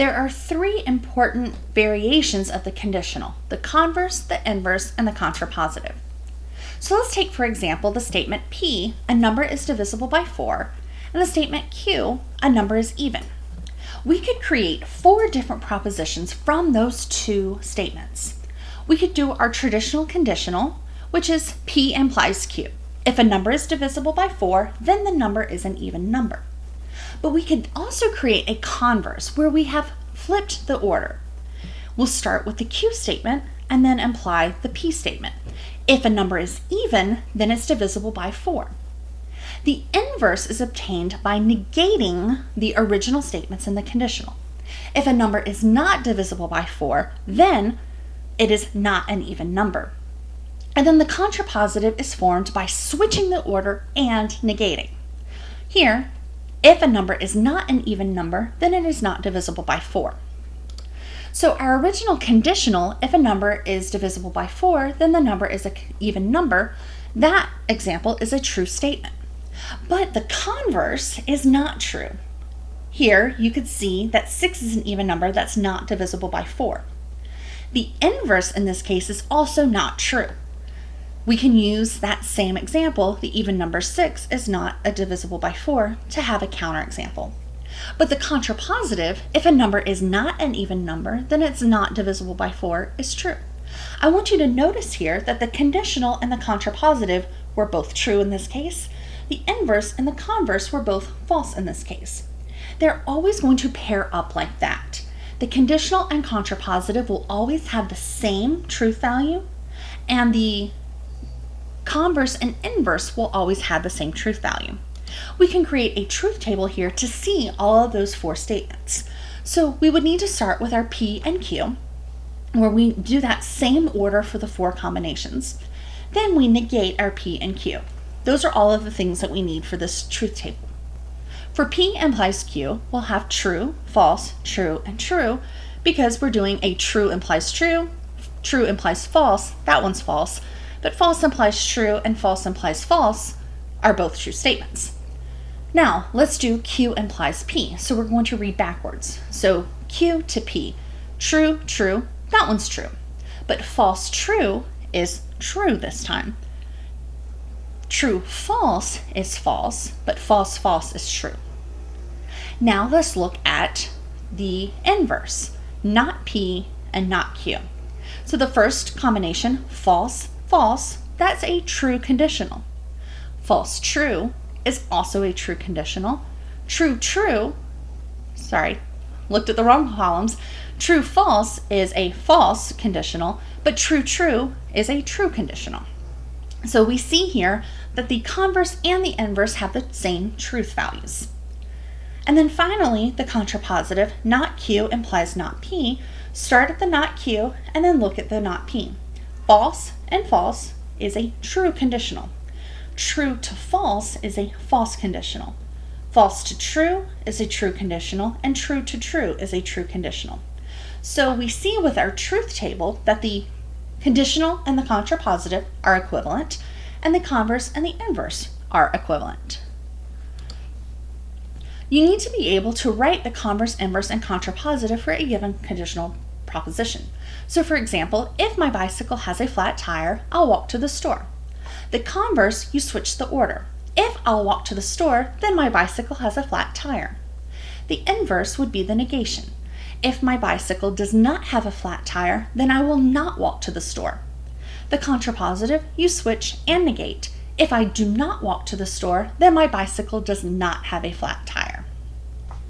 There are three important variations of the conditional: the converse, the inverse, and the contrapositive. So let's take, for example, the statement P, a number is divisible by 4, and the statement Q, a number is even. We could create 4 different propositions from those two statements. We could do our traditional conditional, which is P implies Q. If a number is divisible by 4, then the number is an even number. But we could also create a converse where we have flipped the order. We'll start with the Q statement and then imply the P statement. If a number is even, then it's divisible by 4. The inverse is obtained by negating the original statements in the conditional. If a number is not divisible by 4, then it is not an even number. And then the contrapositive is formed by switching the order and negating. Here, if a number is not an even number, then it is not divisible by 4. So our original conditional, if a number is divisible by 4, then the number is an even number. That example is a true statement. But the converse is not true. Here you could see that 6 is an even number that's not divisible by 4. The inverse in this case is also not true. We can use that same example, the even number 6 is not a divisible by 4, to have a counterexample. But the contrapositive, if a number is not an even number, then it's not divisible by 4, is true. I want you to notice here that the conditional and the contrapositive were both true in this case. The inverse and the converse were both false in this case. They're always going to pair up like that. The conditional and contrapositive will always have the same truth value, and the converse and inverse will always have the same truth value. We can create a truth table here to see all of those 4 statements. So we would need to start with our P and Q, where we do that same order for the 4 combinations. Then we negate our P and Q. Those are all of the things that we need for this truth table. For P implies Q, we'll have true, false, true, and true, because we're doing a true implies true, true implies false, that one's false, but false implies true and false implies false are both true statements. Now, let's do Q implies P. So we're going to read backwards. So Q to P. True, true, that one's true. But false, true is true this time. True, false is false, but false, false is true. Now let's look at the inverse, not P and not Q. So the first combination, false, false, that's a true conditional. False, true is also a true conditional. True, true, looked at the wrong columns. True, false is a false conditional, but true, true is a true conditional. So we see here that the converse and the inverse have the same truth values. And then finally, the contrapositive, not Q implies not P. Start at the not Q and then look at the not P. False and false is a true conditional. True to false is a false conditional. False to true is a true conditional, and true to true is a true conditional. So we see with our truth table that the conditional and the contrapositive are equivalent, and the converse and the inverse are equivalent. You need to be able to write the converse, inverse, and contrapositive for a given conditional proposition. So for example, if my bicycle has a flat tire, I'll walk to the store. The converse, you switch the order. If I'll walk to the store, then my bicycle has a flat tire. The inverse would be the negation. If my bicycle does not have a flat tire, then I will not walk to the store. The contrapositive, you switch and negate. If I do not walk to the store, then my bicycle does not have a flat tire.